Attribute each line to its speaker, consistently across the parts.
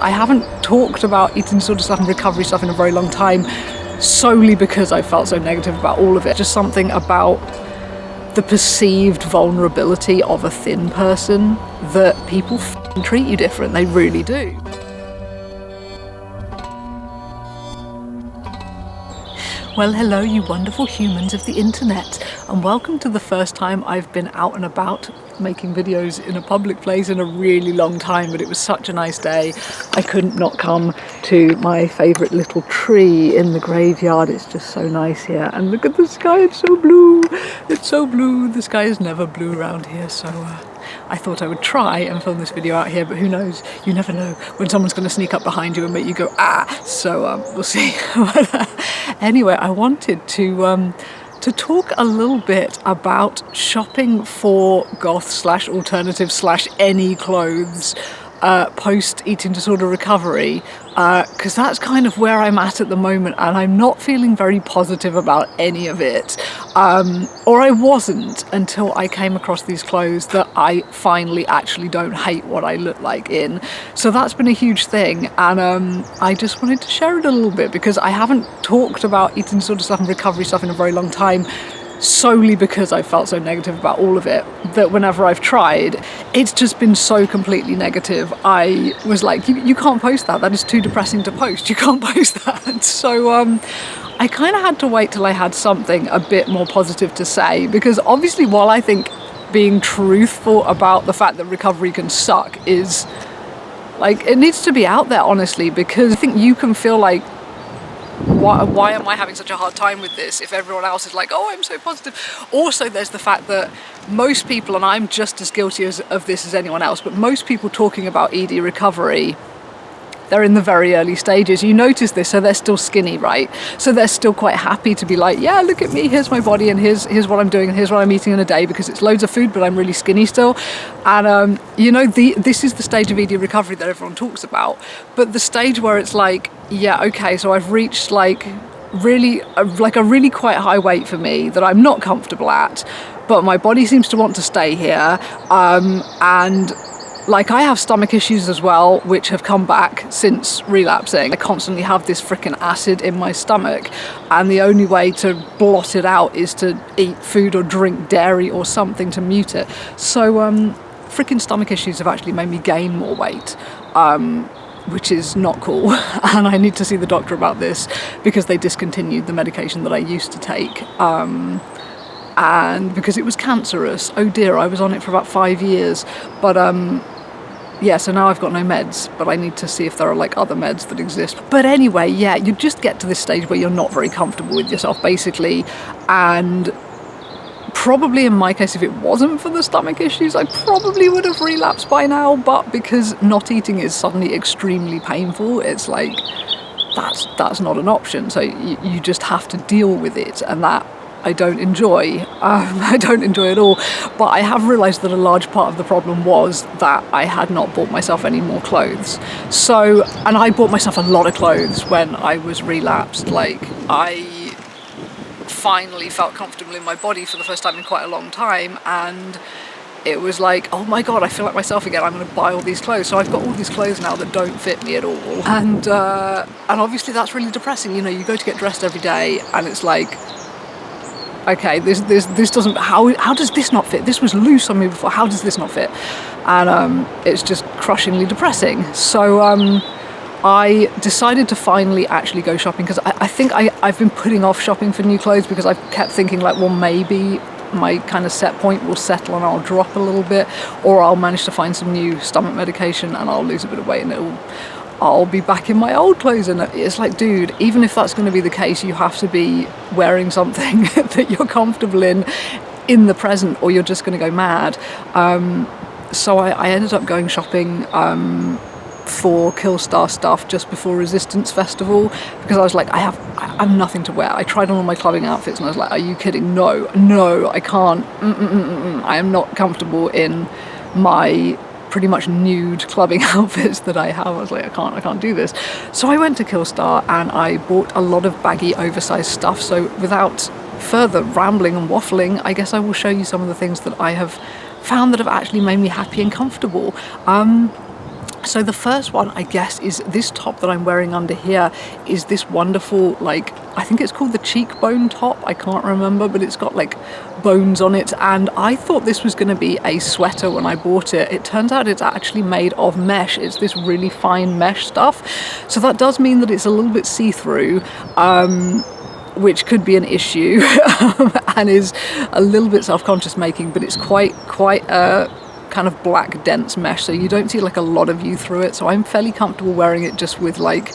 Speaker 1: I haven't talked about eating disorder stuff and recovery stuff in a very long time, solely because I felt so negative about all of it. Just something about the perceived vulnerability of a thin person, that people treat you different, they really do. Well, hello you wonderful humans of the internet, and welcome to the first time I've been out and about making videos in a public place in a really long time, but it was such a nice day. I couldn't not come to my favourite little tree in the graveyard. It's just so nice here, and look at the sky, it's so blue. It's so blue. The sky is never blue around here, so I thought I would try and film this video out here, but who knows, you never know when someone's going to sneak up behind you and make you go ah, so we'll see. Anyway, I wanted to talk a little bit about shopping for goth/alternative/any clothes post eating disorder recovery, because that's kind of where I'm at the moment, and I'm not feeling very positive about any of it, or I wasn't until I came across these clothes that I finally actually don't hate what I look like in. So that's been a huge thing, and I just wanted to share it a little bit because I haven't talked about eating disorder stuff and recovery stuff in a very long time, solely because I felt so negative about all of it, that whenever I've tried, it's just been so completely negative. I was like, you can't post that is too depressing to post, you can't post that. So I kind of had to wait till I had something a bit more positive to say, because obviously while I think being truthful about the fact that recovery can suck is, like, it needs to be out there, honestly, because I think you can feel like, why am I having such a hard time with this if everyone else is like, oh, I'm so positive. Also, there's the fact that most people, and I'm just as guilty of this as anyone else, but most people talking about ED recovery, they're in the very early stages. You notice this, so they're still skinny, right? So they're still quite happy to be like, yeah, look at me, here's my body, and here's what I'm doing, and here's what I'm eating in a day, because it's loads of food, but I'm really skinny still. And you know, this is the stage of ED recovery that everyone talks about. But the stage where it's like, yeah, okay, so I've reached like a really quite high weight for me that I'm not comfortable at, but my body seems to want to stay here, and like, I have stomach issues as well, which have come back since relapsing. I constantly have this freaking acid in my stomach, and the only way to blot it out is to eat food or drink dairy or something to mute it. So freaking stomach issues have actually made me gain more weight, which is not cool. And I need to see the doctor about this because they discontinued the medication that I used to take. And because it was cancerous. Oh dear, I was on it for about 5 years. But yeah, so now I've got no meds, but I need to see if there are like other meds that exist. But anyway, yeah, you just get to this stage where you're not very comfortable with yourself, basically. And probably in my case, if it wasn't for the stomach issues, I probably would have relapsed by now. But because not eating is suddenly extremely painful, it's like, that's not an option. So you just have to deal with it, and that I don't enjoy. I don't enjoy at all. But I have realised that a large part of the problem was that I had not bought myself any more clothes. So, and I bought myself a lot of clothes when I was relapsed. Like, I finally felt comfortable in my body for the first time in quite a long time, and it was like, oh my god, I feel like myself again, I'm going to buy all these clothes. So I've got all these clothes now that don't fit me at all, and obviously that's really depressing. You know, you go to get dressed every day and it's like, okay, this doesn't, how does this not fit? This was loose on me before, how does this not fit? And it's just crushingly depressing. So I decided to finally actually go shopping, because I think I've been putting off shopping for new clothes because I've kept thinking like, well, maybe my kind of set point will settle and I'll drop a little bit, or I'll manage to find some new stomach medication and I'll lose a bit of weight and I'll be back in my old clothes. And it's like, dude, even if that's going to be the case, you have to be wearing something that you're comfortable in the present, or you're just going to go mad. So I ended up going shopping for Killstar stuff just before Resistance Festival, because I was like, I have nothing to wear. I tried on all my clubbing outfits and I was like, are you kidding? No, I can't. I am not comfortable in my pretty much nude clubbing outfits that I have. I was like, I can't do this. So I went to Killstar and I bought a lot of baggy, oversized stuff. So without further rambling and waffling, I guess I will show you some of the things that I have found that have actually made me happy and comfortable. So the first one, I guess, is this top that I'm wearing under here is this wonderful, like, I think it's called the cheekbone top. I can't remember, but it's got like bones on it. And I thought this was going to be a sweater when I bought it. It turns out it's actually made of mesh. It's this really fine mesh stuff. So that does mean that it's a little bit see-through, which could be an issue and is a little bit self-conscious making, but it's quite kind of black dense mesh, so you don't see like a lot of view through it. So I'm fairly comfortable wearing it just with like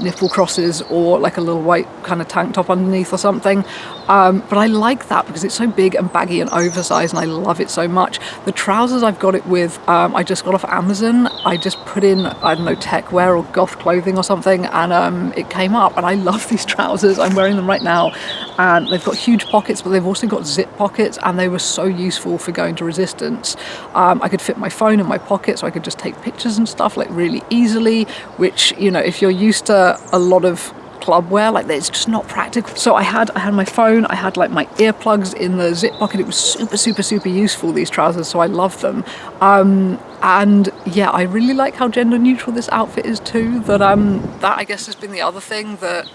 Speaker 1: nipple crosses or like a little white kind of tank top underneath or something. But I like that because it's so big and baggy and oversized, and I love it so much. The trousers I've got it with, I just got off Amazon. I just put in, I don't know, tech wear or goth clothing or something, and it came up, and I love these trousers. I'm wearing them right now, and they've got huge pockets, but they've also got zip pockets, and they were so useful for going to resistance. I could fit my phone in my pocket, so I could just take pictures and stuff like really easily, which, you know, if you're used to a lot of club wear, like, it's just not practical. So I had my phone, I had like my earplugs in the zip pocket. It was super useful, these trousers, so I love them. And yeah, I really like how gender neutral this outfit is too. That I guess has been the other thing, that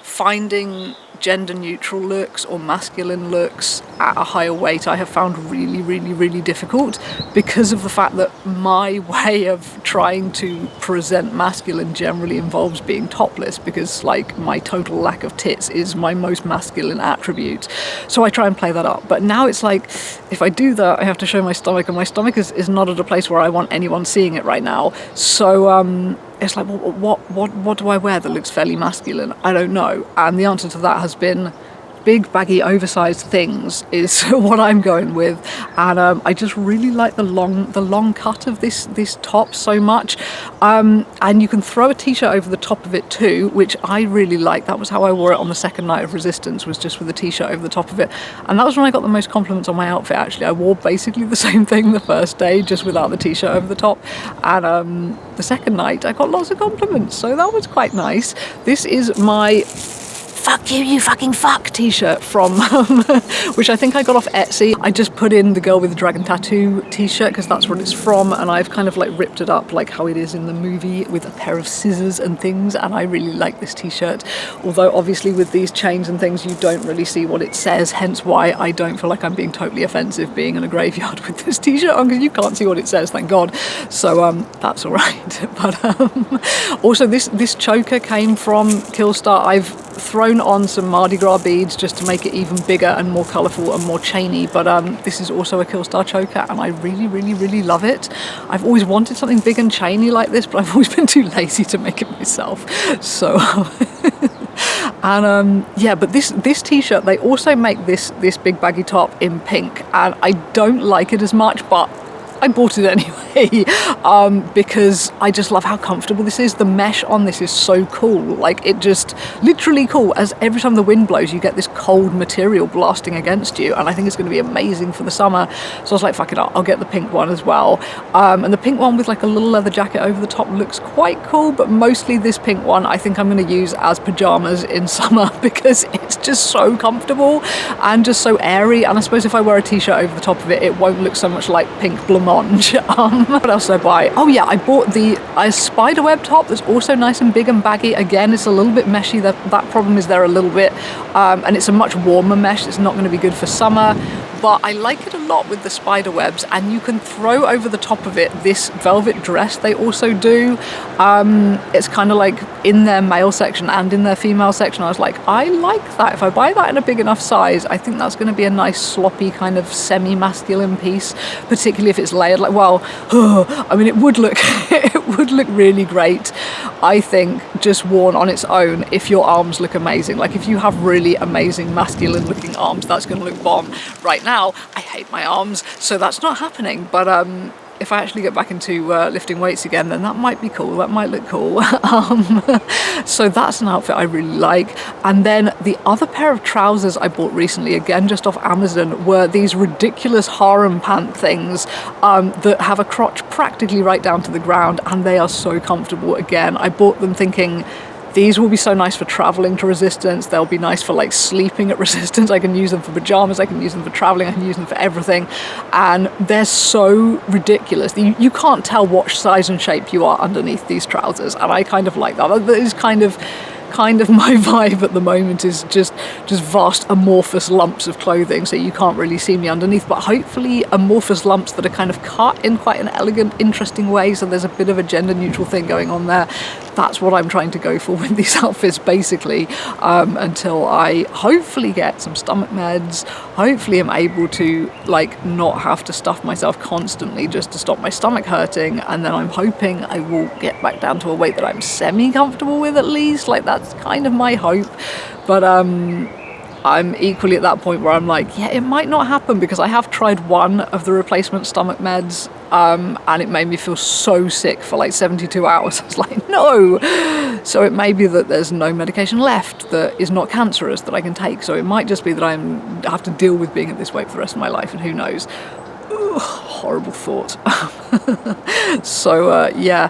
Speaker 1: finding gender neutral looks or masculine looks at a higher weight I have found really difficult, because of the fact that my way of trying to present masculine generally involves being topless, because like my total lack of tits is my most masculine attribute. So I try and play that up, but now it's like, if I do that I have to show my stomach, and my stomach is not at a place where I want anyone seeing it right now. So it's like, what do I wear that looks fairly masculine? I don't know. And the answer to that has been big, baggy, oversized things is what I'm going with. And I just really like the long cut of this top so much. And you can throw a t-shirt over the top of it too, which I really like. That was how I wore it on the second night of Resistance, was just with a t-shirt over the top of it. And that was when I got the most compliments on my outfit, actually. I wore basically the same thing the first day, just without the t-shirt over the top. And the second night I got lots of compliments, so that was quite nice. This is my "fuck you, you fucking fuck" t-shirt from which I think I got off Etsy. I just put in the girl with the dragon tattoo t-shirt because that's what it's from, and I've kind of like ripped it up like how it is in the movie with a pair of scissors and things, and I really like this t-shirt, although obviously with these chains and things you don't really see what it says, hence why I don't feel like I'm being totally offensive being in a graveyard with this t-shirt on, because you can't see what it says, thank God. So that's all right. But also this choker came from Killstar. I've thrown on some Mardi Gras beads just to make it even bigger and more colourful and more chainy, but this is also a Killstar choker, and I really love it. I've always wanted something big and chainy like this, but I've always been too lazy to make it myself. So and yeah, but this t-shirt, they also make this big baggy top in pink, and I don't like it as much, but I bought it anyway because I just love how comfortable this is. The mesh on this is so cool, like it just literally cool, as every time the wind blows you get this cold material blasting against you, and I think it's going to be amazing for the summer. So I was like, fuck it, I'll get the pink one as well. And the pink one with like a little leather jacket over the top looks quite cool, but mostly this pink one I think I'm going to use as pajamas in summer because it's just so comfortable and just so airy, and I suppose if I wear a t-shirt over the top of it, it won't look so much like pink blancmange. What else did I buy? Oh yeah, I bought a spiderweb top that's also nice and big and baggy. Again, it's a little bit meshy. That problem is there a little bit, and it's a much warmer mesh. It's not going to be good for summer, but I like it a lot with the spider webs, and you can throw over the top of it this velvet dress they also do. It's kind of like in their male section and in their female section. I was like, I like that. If I buy that in a big enough size, I think that's going to be a nice sloppy kind of semi-masculine piece, particularly if it's layered. Like, well, I mean, it would look it would look really great, I think, just worn on its own. If your arms look amazing, like if you have really amazing masculine looking arms, that's going to look bomb. Right now I hate my arms, so that's not happening, but if I actually get back into lifting weights again, then that might be cool, that might look cool. So that's an outfit I really like. And then the other pair of trousers I bought recently, again just off Amazon, were these ridiculous harem pant things that have a crotch practically right down to the ground, and they are so comfortable. Again, I bought them thinking these will be so nice for traveling to Resistance. They'll be nice for like sleeping at Resistance. I can use them for pajamas, I can use them for traveling, I can use them for everything. And they're so ridiculous. You can't tell what size and shape you are underneath these trousers, and I kind of like that. That is kind of my vibe at the moment, is just vast amorphous lumps of clothing, so you can't really see me underneath, but hopefully amorphous lumps that are kind of cut in quite an elegant, interesting way, so there's a bit of a gender neutral thing going on there. That's what I'm trying to go for with these outfits, basically, until I hopefully get some stomach meds, hopefully I'm able to like not have to stuff myself constantly just to stop my stomach hurting, and then I'm hoping I will get back down to a weight that I'm semi-comfortable with, at least. Like, that's kind of my hope. But I'm equally at that point where I'm like, yeah, it might not happen, because I have tried one of the replacement stomach meds, and it made me feel so sick for like 72 hours. I was like, no! So it may be that there's no medication left that is not cancerous that I can take. So it might just be that I have to deal with being at this weight for the rest of my life, and who knows. Ugh, horrible thought. So yeah,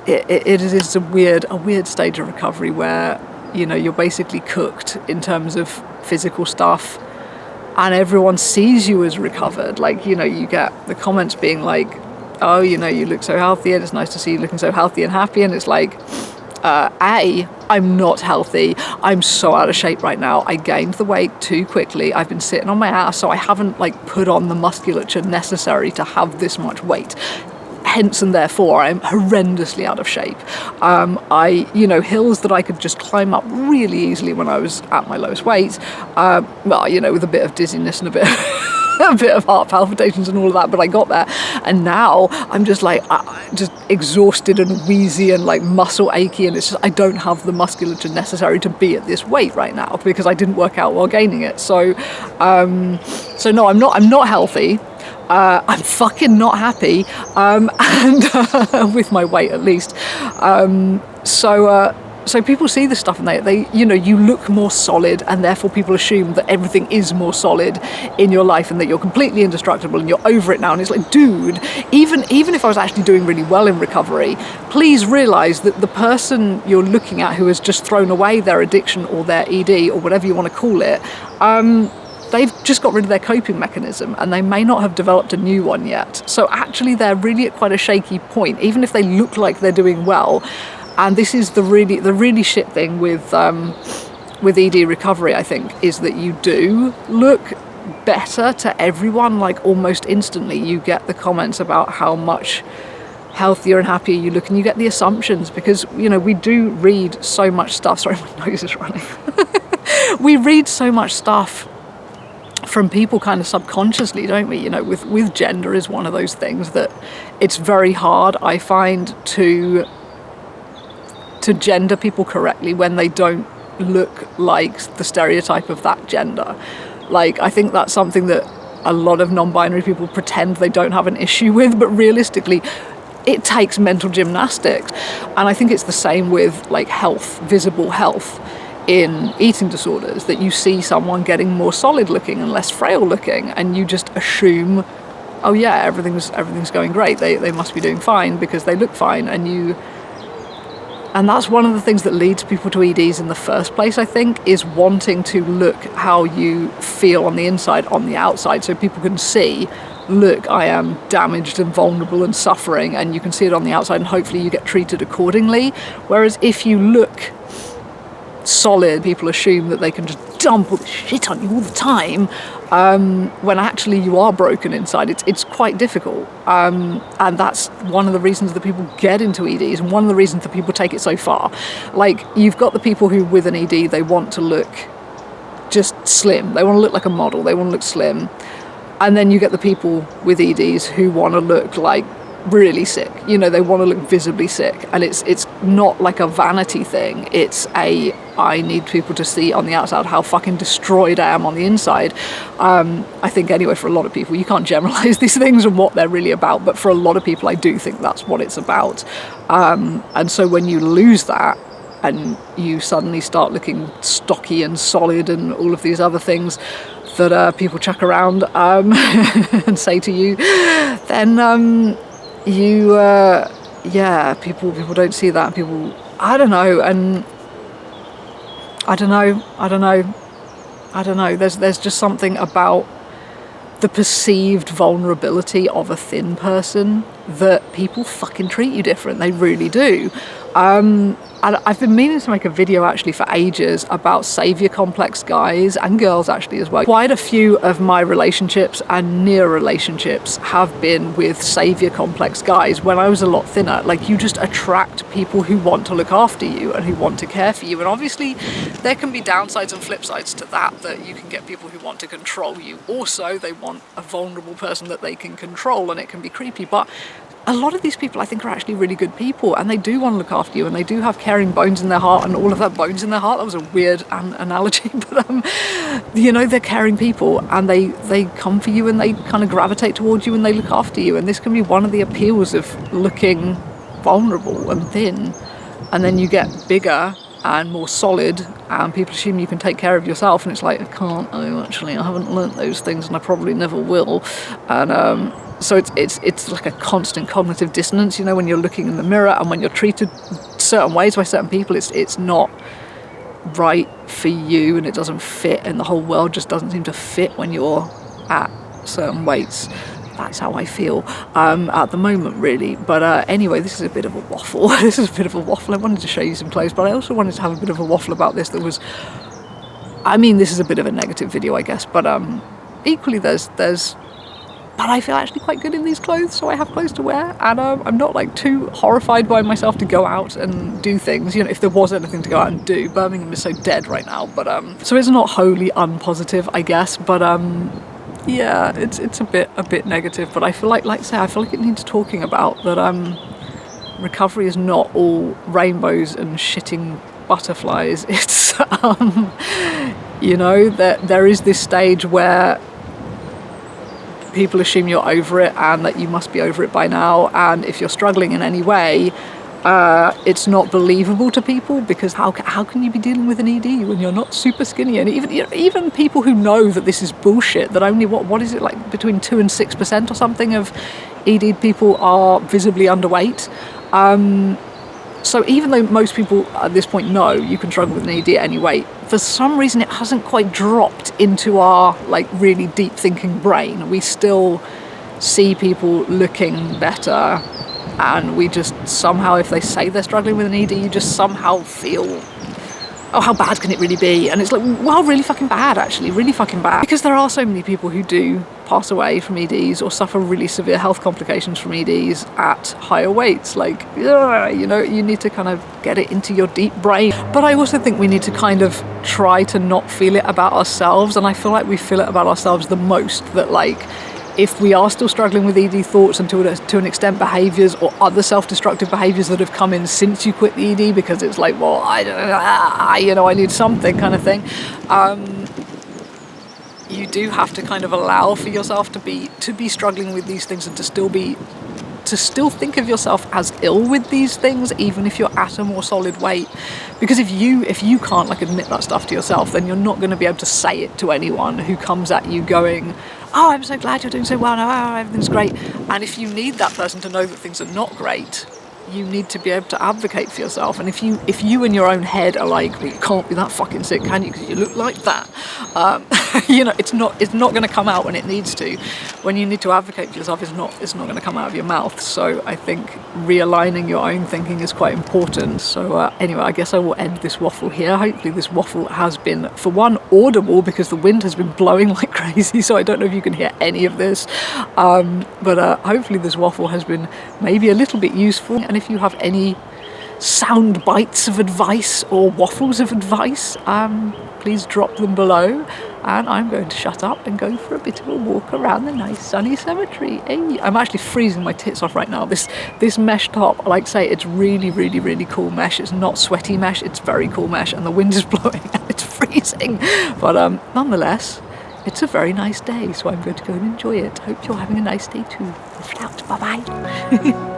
Speaker 1: it is a weird stage of recovery where, you know, you're basically cooked in terms of physical stuff, and everyone sees you as recovered. Like, you know, you get the comments being like, oh, you know, you look so healthy, and it's nice to see you looking so healthy and happy. And it's like, I'm not healthy. I'm so out of shape right now. I gained the weight too quickly. I've been sitting on my ass, so I haven't like put on the musculature necessary to have this much weight. Hence and therefore, I'm horrendously out of shape. You know, hills that I could just climb up really easily when I was at my lowest weight, well, you know, with a bit of dizziness and a bit of heart palpitations and all of that, but I got there. And now I'm just like, just exhausted and wheezy and like muscle achy, and it's just, I don't have the musculature necessary to be at this weight right now, because I didn't work out while gaining it. So no, I'm not healthy. I'm fucking not happy, and with my weight at least. So people see this stuff, and they, you know, you look more solid, and therefore people assume that everything is more solid in your life, and that you're completely indestructible, and you're over it now. And it's like, dude, even if I was actually doing really well in recovery, please realise that the person you're looking at who has just thrown away their addiction or their ED or whatever you want to call it, they've just got rid of their coping mechanism, and they may not have developed a new one yet. So actually they're really at quite a shaky point, even if they look like they're doing well. And this is the really shit thing with ED recovery, I think, is that you do look better to everyone, like almost instantly. You get the comments about how much healthier and happier you look, and you get the assumptions, because, you know, we do read so much stuff. Sorry, my nose is running. We read so much stuff from people kind of subconsciously, don't we? You know, with gender is one of those things that it's very hard, I find, to gender people correctly when they don't look like the stereotype of that gender. Like, I think that's something that a lot of non-binary people pretend they don't have an issue with, but realistically it takes mental gymnastics. And I think it's the same with like health, visible health in eating disorders, that you see someone getting more solid looking and less frail looking, and you just assume, oh yeah, everything's going great, they must be doing fine because they look fine. And that's one of the things that leads people to EDs in the first place, I think, is wanting to look how you feel on the inside, on the outside, so people can see, look, I am damaged and vulnerable and suffering, and you can see it on the outside, and hopefully you get treated accordingly. Whereas if you look solid, people assume that they can just dump all the shit on you all the time, when actually you are broken inside. It's quite difficult, and that's one of the reasons that people get into EDs, and one of the reasons that people take it so far. Like, you've got the people who with an ED, they want to look just slim, they want to look like a model, they want to look slim, and then you get the people with EDs who want to look like really sick, you know, they want to look visibly sick. And it's not like a vanity thing, it's I need people to see on the outside how fucking destroyed I am on the inside. I think anyway, for a lot of people, you can't generalize these things and what they're really about, but for a lot of people I do think that's what it's about. And so when you lose that and you suddenly start looking stocky and solid and all of these other things that people chuck around and say to you, then people don't see that. People I don't know, and I don't know, there's just something about the perceived vulnerability of a thin person that people fucking treat you different. They really do. And I've been meaning to make a video actually for ages about saviour complex guys and girls actually as well. Quite a few of my relationships and near relationships have been with saviour complex guys when I was a lot thinner. Like, you just attract people who want to look after you and who want to care for you. And obviously there can be downsides and flip sides to that you can get people who want to control you. Also, they want a vulnerable person that they can control, and it can be creepy. But a lot of these people I think are actually really good people, and they do want to look after you, and they do have caring bones in their heart, and all of that bones in their heart, that was a weird analogy, but you know, they're caring people, and they come for you, and they kind of gravitate towards you, and they look after you. And this can be one of the appeals of looking vulnerable and thin, and then you get bigger and more solid, and people assume you can take care of yourself, and it's like, I can't. I haven't learnt those things, and I probably never will. And so it's like a constant cognitive dissonance, you know, when you're looking in the mirror and when you're treated certain ways by certain people. It's not right for you, and it doesn't fit, and the whole world just doesn't seem to fit when you're at certain weights. That's how I feel at the moment, really. But anyway, this is a bit of a waffle. This is a bit of a waffle. I wanted to show you some clothes, but I also wanted to have a bit of a waffle about this that was, I mean, this is a bit of a negative video, I guess, but equally there's but I feel actually quite good in these clothes, so I have clothes to wear, and I'm not like too horrified by myself to go out and do things, you know, if there was anything to go out and do. Birmingham is so dead right now, but so it's not wholly unpositive, I guess, but yeah, it's a bit negative. But I feel like I say, I feel like it needs talking about, that recovery is not all rainbows and shitting butterflies. It's you know, there is this stage where people assume you're over it, and that you must be over it by now, and if you're struggling in any way, it's not believable to people, because how can you be dealing with an ED when you're not super skinny? And even people who know that this is bullshit, that only what is it, like between 2 and 6% or something of ED people are visibly underweight. So even though most people at this point know you can struggle with an ED at any weight, for some reason it hasn't quite dropped into our like really deep thinking brain. We still see people looking better, and we just somehow, if they say they're struggling with an ED, you just somehow feel, oh, how bad can it really be? And it's like, well, really fucking bad, actually, really fucking bad. Because there are so many people who do pass away from EDs or suffer really severe health complications from EDs at higher weights. Like, you know, you need to kind of get it into your deep brain. But I also think we need to kind of try to not feel it about ourselves. And I feel like we feel it about ourselves the most, that like, if we are still struggling with ED thoughts, and to an extent behaviours or other self-destructive behaviours that have come in since you quit the ED, because it's like, well, I don't know, you know, I need something kind of thing. You do have to kind of allow for yourself to be struggling with these things, and to still think of yourself as ill with these things, even if you're at a more solid weight. Because if you can't like admit that stuff to yourself, then you're not going to be able to say it to anyone who comes at you going, oh, I'm so glad you're doing so well, oh, everything's great. And if you need that person to know that things are not great, you need to be able to advocate for yourself. And if you in your own head are like, well, you can't be that fucking sick, can you, because you look like that, you know, it's not going to come out when it needs to. When you need to advocate for yourself, it's not going to come out of your mouth. So I think realigning your own thinking is quite important. So anyway, I guess I will end this waffle here. Hopefully this waffle has been, for one, audible, because the wind has been blowing like crazy, so I don't know if you can hear any of this, but hopefully this waffle has been maybe a little bit useful. And if you have any sound bites of advice or waffles of advice, please drop them below, and I'm going to shut up and go for a bit of a walk around the nice sunny cemetery. Hey, I'm actually freezing my tits off right now. This mesh top, like I say, it's really, really, really cool mesh. It's not sweaty mesh, it's very cool mesh, and the wind is blowing and it's freezing, but nonetheless, it's a very nice day, so I'm going to go and enjoy it. Hope you're having a nice day too. Out. Bye bye.